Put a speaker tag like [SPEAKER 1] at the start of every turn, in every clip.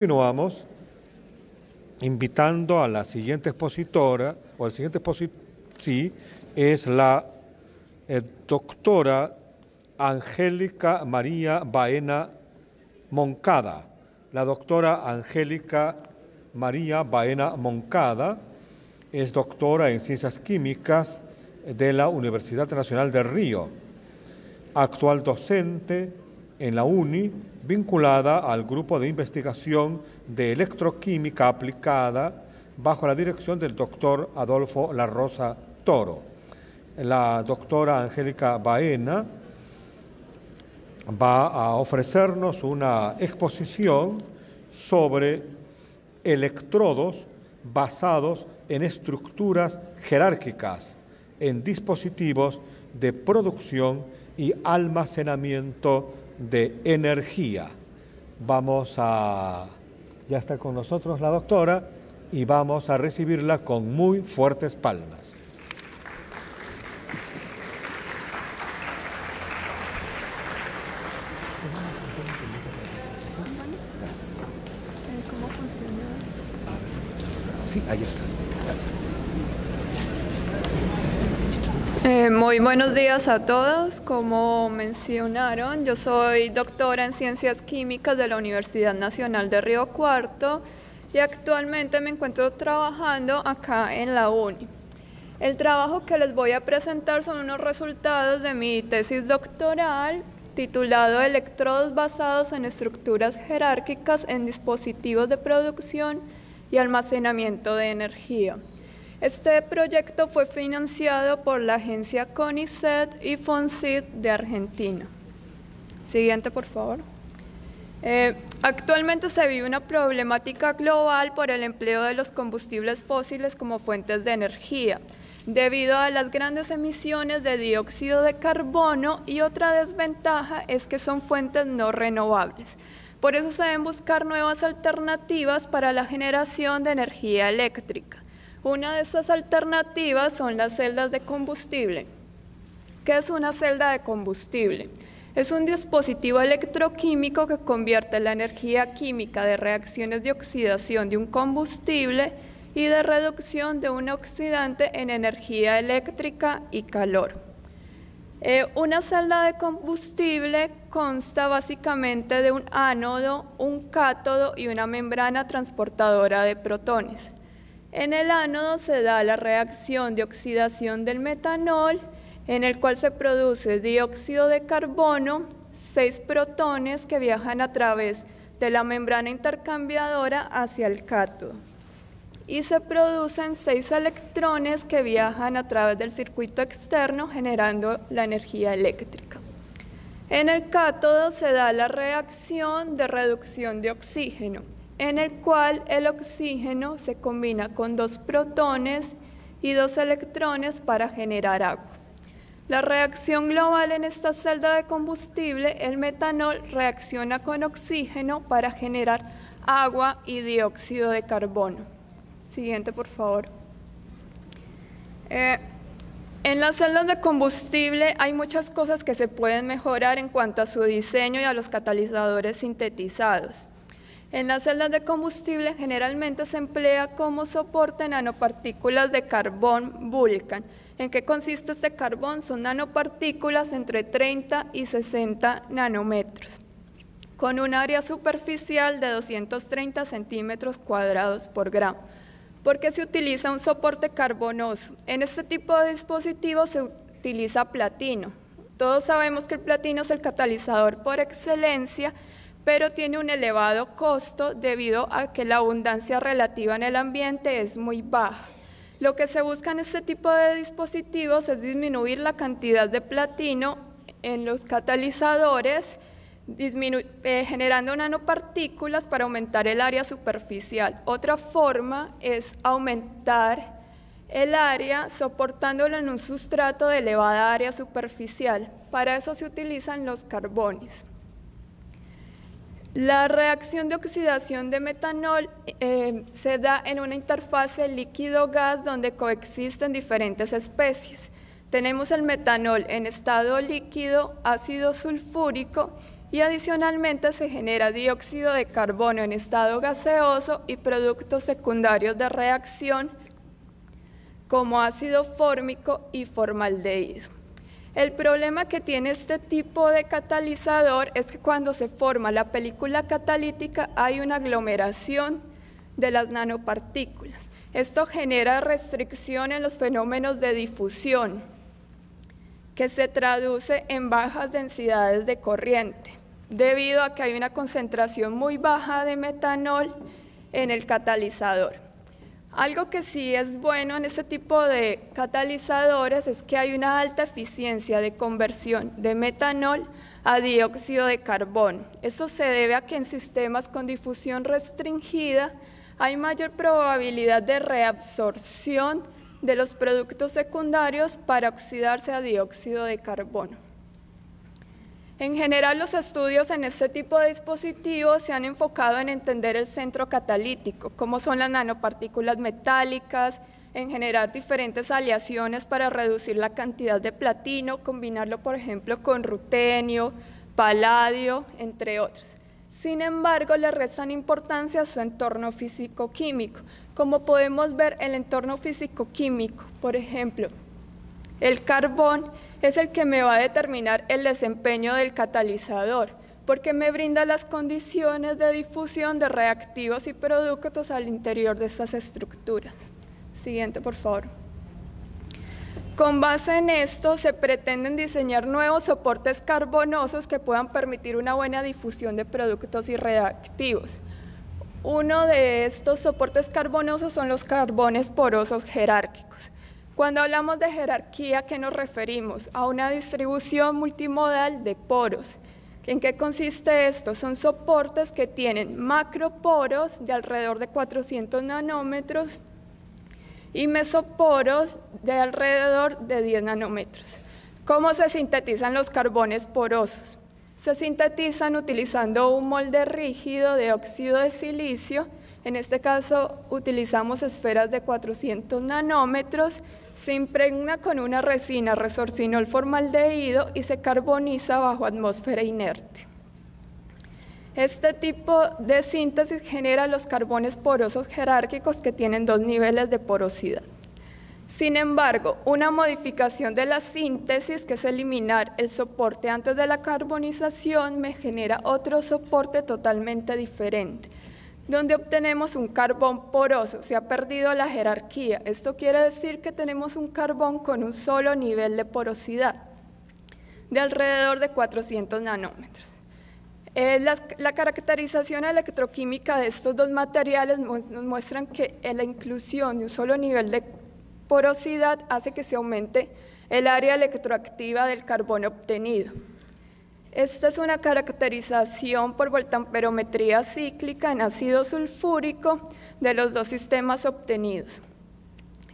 [SPEAKER 1] Continuamos invitando a la siguiente expositora, o al siguiente es la doctora Angélica María Baena Moncada. La doctora Angélica María Baena Moncada es doctora en Ciencias Químicas de la Universidad Nacional de Río, actual docente en la UNI, vinculada al Grupo de Investigación de Electroquímica Aplicada bajo la dirección del doctor Adolfo La Rosa Toro. La doctora Angélica Baena va a ofrecernos una exposición sobre electrodos basados en estructuras jerárquicas en dispositivos de producción y almacenamiento de energía. Ya está con nosotros la doctora y vamos a recibirla con muy fuertes palmas.
[SPEAKER 2] ¿Cómo funciona?
[SPEAKER 1] Sí, ahí está.
[SPEAKER 2] Muy buenos días a todos. Como mencionaron, yo soy doctora en Ciencias Químicas de la Universidad Nacional de Río Cuarto y actualmente me encuentro trabajando acá en la UNI. El trabajo que les voy a presentar son unos resultados de mi tesis doctoral titulado Electrodos basados en estructuras jerárquicas en dispositivos de producción y almacenamiento de energía. Este proyecto fue financiado por la agencia CONICET y FONSIT de Argentina. Siguiente, por favor. Actualmente se vive una problemática global por el empleo de los combustibles fósiles como fuentes de energía, debido a las grandes emisiones de dióxido de carbono, y otra desventaja es que son fuentes no renovables. Por eso se deben buscar nuevas alternativas para la generación de energía eléctrica. Una de estas alternativas son las celdas de combustible. ¿Qué es una celda de combustible? Es un dispositivo electroquímico que convierte la energía química de reacciones de oxidación de un combustible y de reducción de un oxidante en energía eléctrica y calor. Una celda de combustible consta básicamente de un ánodo, un cátodo y una membrana transportadora de protones. En el ánodo se da la reacción de oxidación del metanol, en el cual se produce dióxido de carbono, 6 protones que viajan a través de la membrana intercambiadora hacia el cátodo. Y se producen 6 electrones que viajan a través del circuito externo generando la energía eléctrica. En el cátodo se da la reacción de reducción de oxígeno, en el cual el oxígeno se combina con 2 protones y 2 electrones para generar agua. La reacción global en esta celda de combustible, el metanol reacciona con oxígeno para generar agua y dióxido de carbono. Siguiente, por favor. En las celdas de combustible hay muchas cosas que se pueden mejorar en cuanto a su diseño y a los catalizadores sintetizados. En las celdas de combustible generalmente se emplea como soporte nanopartículas de carbón Vulcan. ¿En qué consiste este carbón? Son nanopartículas entre 30 y 60 nanómetros, con un área superficial de 230 centímetros cuadrados por gramo. ¿Por qué se utiliza un soporte carbonoso? En este tipo de dispositivos se utiliza platino. Todos sabemos que el platino es el catalizador por excelencia, pero tiene un elevado costo debido a que la abundancia relativa en el ambiente es muy baja. Lo que se busca en este tipo de dispositivos es disminuir la cantidad de platino en los catalizadores, generando nanopartículas para aumentar el área superficial. Otra forma es aumentar el área soportándolo en un sustrato de elevada área superficial. Para eso se utilizan los carbones. La reacción de oxidación de metanol se da en una interfase líquido-gas donde coexisten diferentes especies. Tenemos el metanol en estado líquido, ácido sulfúrico, y adicionalmente se genera dióxido de carbono en estado gaseoso y productos secundarios de reacción como ácido fórmico y formaldehído. El problema que tiene este tipo de catalizador es que cuando se forma la película catalítica hay una aglomeración de las nanopartículas. Esto genera restricción en los fenómenos de difusión, que se traduce en bajas densidades de corriente, debido a que hay una concentración muy baja de metanol en el catalizador. Algo que sí es bueno en este tipo de catalizadores es que hay una alta eficiencia de conversión de metanol a dióxido de carbono. Esto se debe a que en sistemas con difusión restringida hay mayor probabilidad de reabsorción de los productos secundarios para oxidarse a dióxido de carbono. En general, los estudios en este tipo de dispositivos se han enfocado en entender el centro catalítico, como son las nanopartículas metálicas, en generar diferentes aleaciones para reducir la cantidad de platino, combinarlo, por ejemplo, con rutenio, paladio, entre otros. Sin embargo, le restan importancia a su entorno físico-químico. Como podemos ver, el entorno físico-químico, por ejemplo, el carbón es el que me va a determinar el desempeño del catalizador, porque me brinda las condiciones de difusión de reactivos y productos al interior de estas estructuras. Siguiente, por favor. Con base en esto, se pretenden diseñar nuevos soportes carbonosos que puedan permitir una buena difusión de productos y reactivos. Uno de estos soportes carbonosos son los carbones porosos jerárquicos. Cuando hablamos de jerarquía, ¿a qué nos referimos? A una distribución multimodal de poros. ¿En qué consiste esto? Son soportes que tienen macroporos de alrededor de 400 nanómetros y mesoporos de alrededor de 10 nanómetros. ¿Cómo se sintetizan los carbones porosos? Se sintetizan utilizando un molde rígido de óxido de silicio. En este caso utilizamos esferas de 400 nanómetros, se impregna con una resina resorcinol formaldehído y se carboniza bajo atmósfera inerte. Este tipo de síntesis genera los carbones porosos jerárquicos que tienen 2 niveles de porosidad. Sin embargo, una modificación de la síntesis, que es eliminar el soporte antes de la carbonización, me genera otro soporte totalmente diferente, donde obtenemos un carbón poroso. Se ha perdido la jerarquía. Esto quiere decir que tenemos un carbón con un solo nivel de porosidad, de alrededor de 400 nanómetros. La caracterización electroquímica de estos dos materiales nos muestran que la inclusión de un solo nivel de porosidad hace que se aumente el área electroactiva del carbón obtenido. Esta es una caracterización por voltamperometría cíclica en ácido sulfúrico de los dos sistemas obtenidos.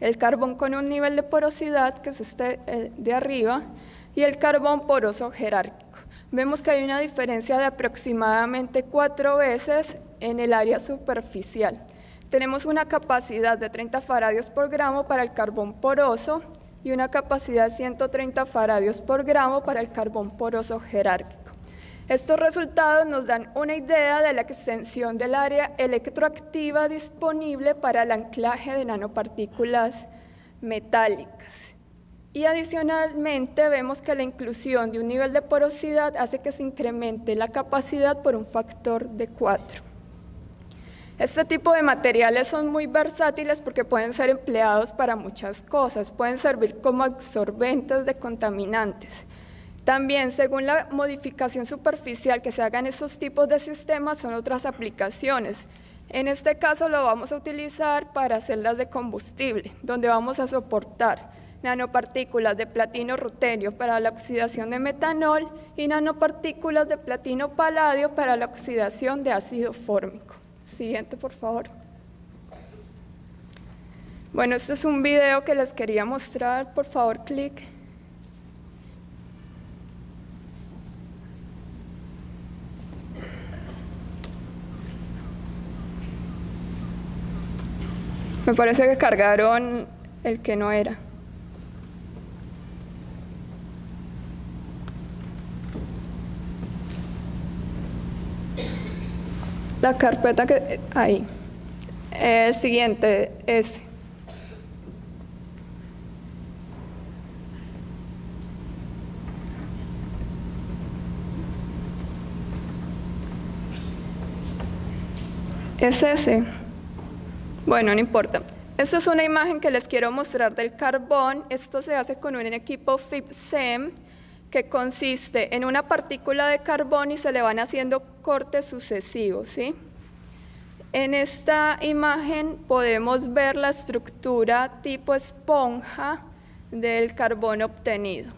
[SPEAKER 2] El carbón con un nivel de porosidad, que es este de arriba, y el carbón poroso jerárquico. Vemos que hay una diferencia de aproximadamente 4 veces en el área superficial. Tenemos una capacidad de 30 faradios por gramo para el carbón poroso y una capacidad de 130 faradios por gramo para el carbón poroso jerárquico. Estos resultados nos dan una idea de la extensión del área electroactiva disponible para el anclaje de nanopartículas metálicas. Y adicionalmente vemos que la inclusión de un nivel de porosidad hace que se incremente la capacidad por un factor de 4. Este tipo de materiales son muy versátiles porque pueden ser empleados para muchas cosas, pueden servir como absorbentes de contaminantes. También, según la modificación superficial que se haga en estos tipos de sistemas, son otras aplicaciones. En este caso lo vamos a utilizar para celdas de combustible, donde vamos a soportar nanopartículas de platino rutenio para la oxidación de metanol y nanopartículas de platino paladio para la oxidación de ácido fórmico. Siguiente, por favor. Bueno, este es un video que les quería mostrar. Por favor, clic. Me parece que cargaron el que no era. La carpeta que... ahí. Siguiente, ese. ¿Es ese? Bueno, no importa. Esta es una imagen que les quiero mostrar del carbón. Esto se hace con un equipo FIB-SEM que consiste en una partícula de carbón y se le van haciendo cortes sucesivos, ¿sí? En esta imagen podemos ver la estructura tipo esponja del carbón obtenido.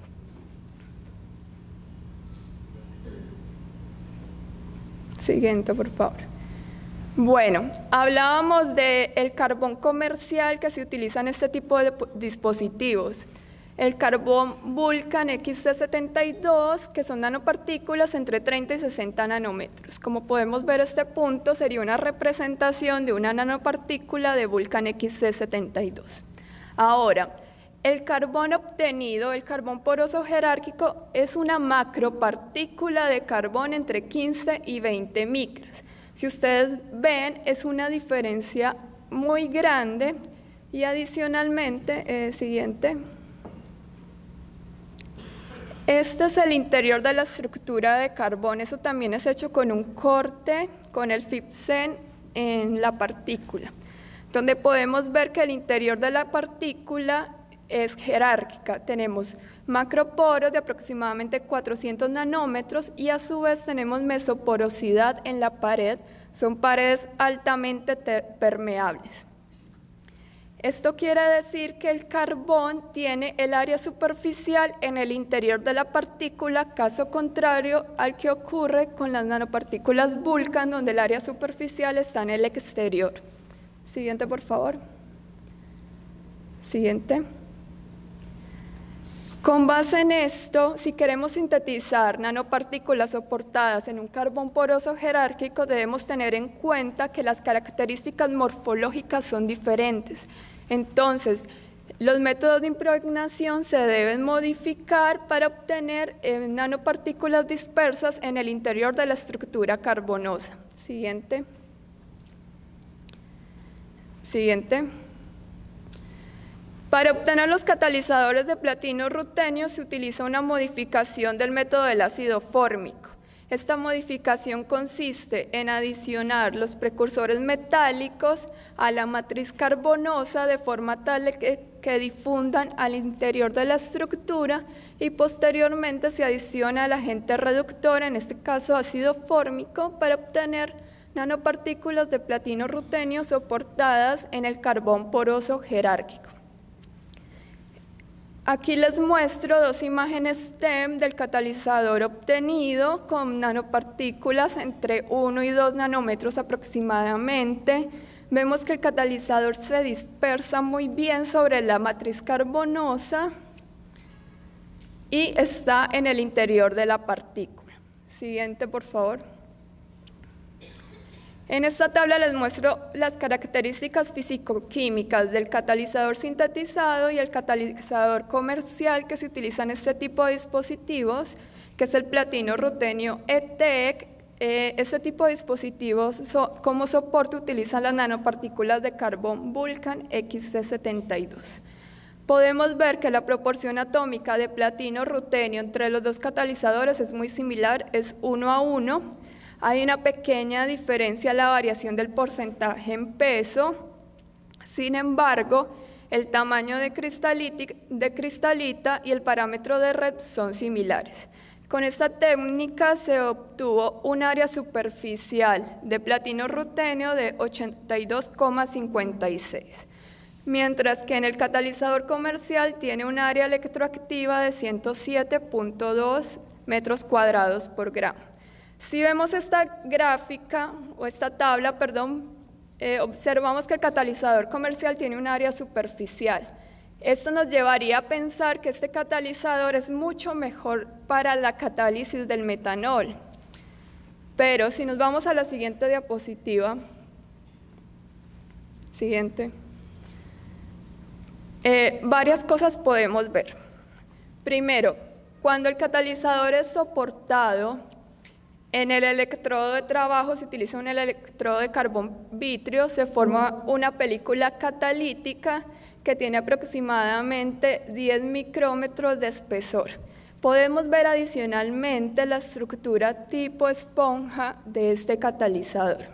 [SPEAKER 2] Siguiente, por favor. Bueno, hablábamos del carbón comercial que se utiliza en este tipo de dispositivos. El carbón Vulcan XC72, que son nanopartículas entre 30 y 60 nanómetros. Como podemos ver, este punto sería una representación de una nanopartícula de Vulcan XC72. Ahora, el carbón obtenido, el carbón poroso jerárquico, es una macropartícula de carbón entre 15 y 20 micras. Si ustedes ven, es una diferencia muy grande y adicionalmente, siguiente. Este es el interior de la estructura de carbón. Eso también es hecho con un corte con el FIB-SEM en la partícula, donde podemos ver que el interior de la partícula es jerárquica. Tenemos macroporos de aproximadamente 400 nanómetros y a su vez tenemos mesoporosidad en la pared. Son paredes altamente permeables. Esto quiere decir que el carbón tiene el área superficial en el interior de la partícula, caso contrario al que ocurre con las nanopartículas Vulcan, donde el área superficial está en el exterior. Siguiente, por favor. Siguiente. Con base en esto, si queremos sintetizar nanopartículas soportadas en un carbón poroso jerárquico, debemos tener en cuenta que las características morfológicas son diferentes. Entonces, los métodos de impregnación se deben modificar para obtener nanopartículas dispersas en el interior de la estructura carbonosa. Siguiente. Siguiente. Para obtener los catalizadores de platino rutenio se utiliza una modificación del método del ácido fórmico. Esta modificación consiste en adicionar los precursores metálicos a la matriz carbonosa de forma tal que difundan al interior de la estructura y posteriormente se adiciona el agente reductor, en este caso ácido fórmico, para obtener nanopartículas de platino rutenio soportadas en el carbón poroso jerárquico. Aquí les muestro dos imágenes STEM del catalizador obtenido con nanopartículas entre 1 y 2 nanómetros aproximadamente. Vemos que el catalizador se dispersa muy bien sobre la matriz carbonosa y está en el interior de la partícula. Siguiente, por favor. En esta tabla les muestro las características físico-químicas del catalizador sintetizado y el catalizador comercial que se utiliza en este tipo de dispositivos, que es el platino rutenio ETEC. Este tipo de dispositivos como soporte utilizan las nanopartículas de carbón Vulcan XC72. Podemos ver que la proporción atómica de platino rutenio entre los dos catalizadores es muy similar, es 1:1. Hay una pequeña diferencia en la variación del porcentaje en peso. Sin embargo, el tamaño de cristalita y el parámetro de red son similares. Con esta técnica se obtuvo un área superficial de platino rutenio de 82,56, mientras que en el catalizador comercial tiene un área electroactiva de 107,2 metros cuadrados por gramo. Si vemos esta gráfica, o esta tabla, perdón, observamos que el catalizador comercial tiene un área superficial. Esto nos llevaría a pensar que este catalizador es mucho mejor para la catálisis del metanol. Pero si nos vamos a la siguiente diapositiva, siguiente, varias cosas podemos ver. Primero, cuando el catalizador es soportado En el electrodo de trabajo se utiliza un electrodo de carbón vitrio, se forma una película catalítica que tiene aproximadamente 10 micrómetros de espesor. Podemos ver adicionalmente la estructura tipo esponja de este catalizador.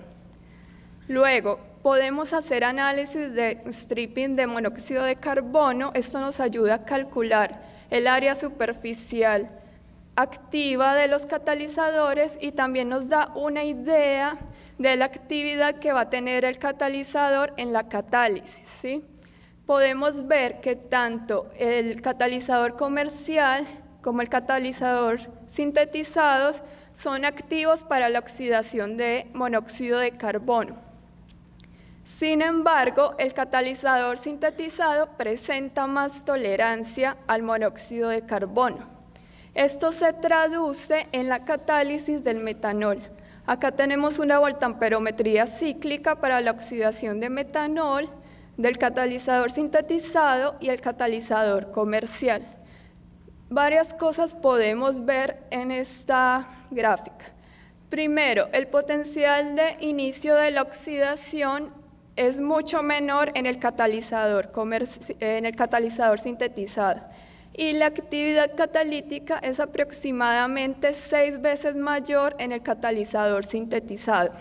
[SPEAKER 2] Luego, podemos hacer análisis de stripping de monóxido de carbono. Esto nos ayuda a calcular el área superficial activa de los catalizadores y también nos da una idea de la actividad que va a tener el catalizador en la catálisis, ¿sí? Podemos ver que tanto el catalizador comercial como el catalizador sintetizados son activos para la oxidación de monóxido de carbono. Sin embargo, el catalizador sintetizado presenta más tolerancia al monóxido de carbono. Esto se traduce en la catálisis del metanol. Acá tenemos una voltamperometría cíclica para la oxidación de metanol del catalizador sintetizado y el catalizador comercial. Varias cosas podemos ver en esta gráfica. Primero, el potencial de inicio de la oxidación es mucho menor en el catalizador sintetizado y la actividad catalítica es aproximadamente 6 veces mayor en el catalizador sintetizado.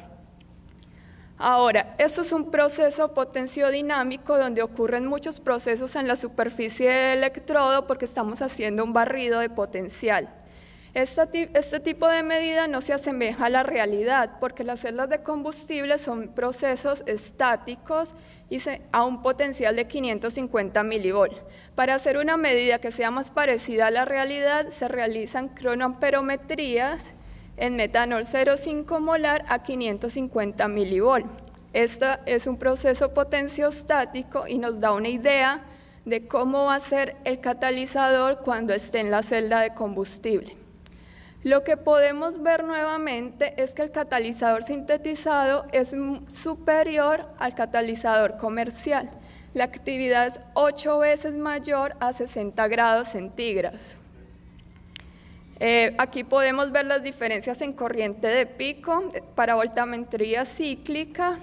[SPEAKER 2] Ahora, esto es un proceso potenciodinámico donde ocurren muchos procesos en la superficie del electrodo porque estamos haciendo un barrido de potencial. Este tipo de medida no se asemeja a la realidad porque las celdas de combustible son procesos estáticos y a un potencial de 550 milivolt. Para hacer una medida que sea más parecida a la realidad se realizan cronoamperometrías en metanol 0,5 molar a 550 milivolt. Este es un proceso potenciostático y nos da una idea de cómo va a ser el catalizador cuando esté en la celda de combustible. Lo que podemos ver nuevamente es que el catalizador sintetizado es superior al catalizador comercial. La actividad es 8 veces mayor a 60 grados centígrados. Aquí podemos ver las diferencias en corriente de pico para voltammetría cíclica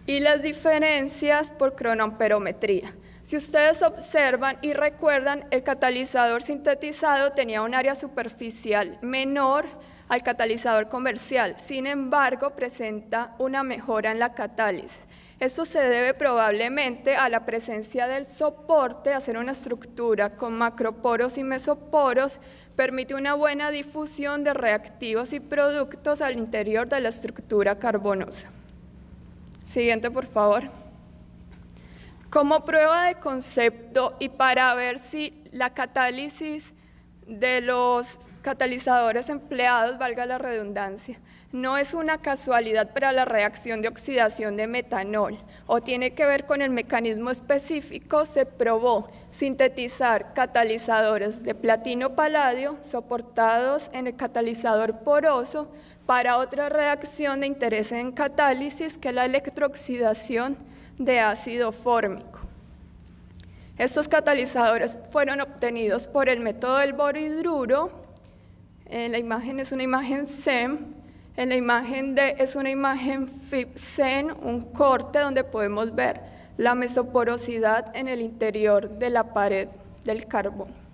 [SPEAKER 2] y las diferencias por cronoamperometría. Si ustedes observan y recuerdan, el catalizador sintetizado tenía un área superficial menor al catalizador comercial, sin embargo, presenta una mejora en la catálisis. Esto se debe probablemente a la presencia del soporte, hacer una estructura con macroporos y mesoporos, permite una buena difusión de reactivos y productos al interior de la estructura carbonosa. Siguiente, por favor. Como prueba de concepto y para ver si la catálisis de los catalizadores empleados, valga la redundancia, no es una casualidad para la reacción de oxidación de metanol o tiene que ver con el mecanismo específico, se probó sintetizar catalizadores de platino-paladio soportados en el catalizador poroso para otra reacción de interés en catálisis que es la electrooxidación de ácido fórmico. Estos catalizadores fueron obtenidos por el método del borohidruro. En la imagen es una imagen SEM, en la imagen D es una imagen FIB-SEN, un corte donde podemos ver la mesoporosidad en el interior de la pared del carbón.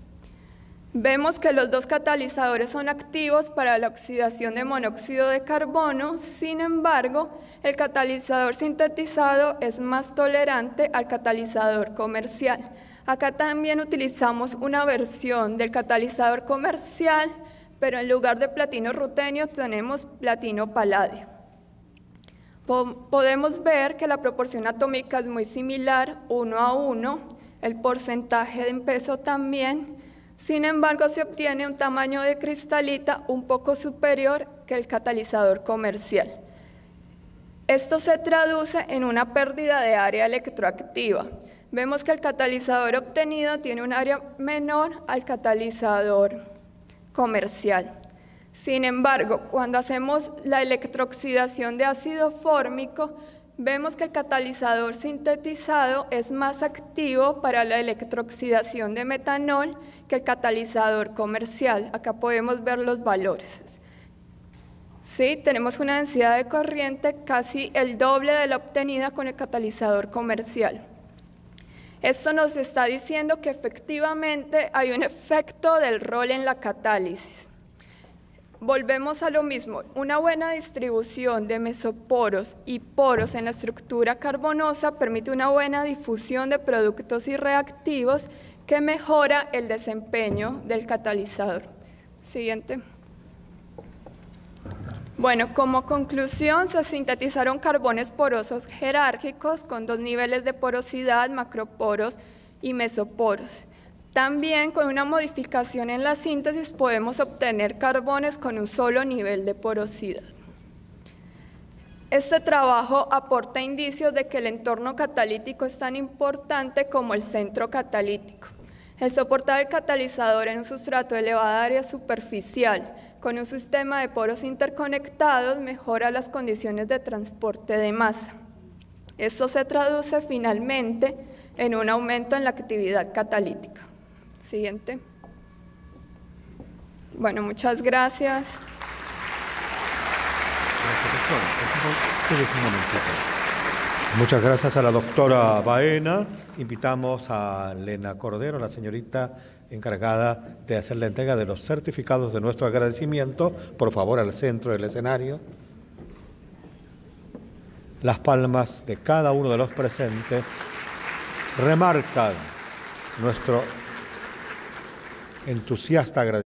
[SPEAKER 2] Vemos que los dos catalizadores son activos para la oxidación de monóxido de carbono, sin embargo, el catalizador sintetizado es más tolerante al catalizador comercial. Acá también utilizamos una versión del catalizador comercial, pero en lugar de platino rutenio tenemos platino paladio. Podemos ver que la proporción atómica es muy similar, 1 a 1, el porcentaje en peso también. Sin embargo, se obtiene un tamaño de cristalita un poco superior que el catalizador comercial. Esto se traduce en una pérdida de área electroactiva. Vemos que el catalizador obtenido tiene un área menor al catalizador comercial. Sin embargo, cuando hacemos la electrooxidación de ácido fórmico, vemos que el catalizador sintetizado es más activo para la electrooxidación de metanol que el catalizador comercial. Acá podemos ver los valores. ¿Sí? Tenemos una densidad de corriente casi el doble de la obtenida con el catalizador comercial. Esto nos está diciendo que efectivamente hay un efecto del rol en la catálisis. Volvemos a lo mismo, una buena distribución de mesoporos y poros en la estructura carbonosa permite una buena difusión de productos y reactivos que mejora el desempeño del catalizador. Siguiente. Bueno, como conclusión, se sintetizaron carbones porosos jerárquicos con 2 niveles de porosidad, macroporos y mesoporos. También con una modificación en la síntesis podemos obtener carbones con un solo nivel de porosidad. Este trabajo aporta indicios de que el entorno catalítico es tan importante como el centro catalítico. El soportar el catalizador en un sustrato de elevada área superficial con un sistema de poros interconectados mejora las condiciones de transporte de masa. Esto se traduce finalmente en un aumento en la actividad catalítica. Siguiente. Bueno, muchas gracias.
[SPEAKER 1] Muchas gracias a la doctora Baena. Invitamos a Lena Cordero, la señorita encargada de hacer la entrega de los certificados de nuestro agradecimiento, por favor, al centro del escenario. Las palmas de cada uno de los presentes remarcan nuestro entusiasta agradecimiento.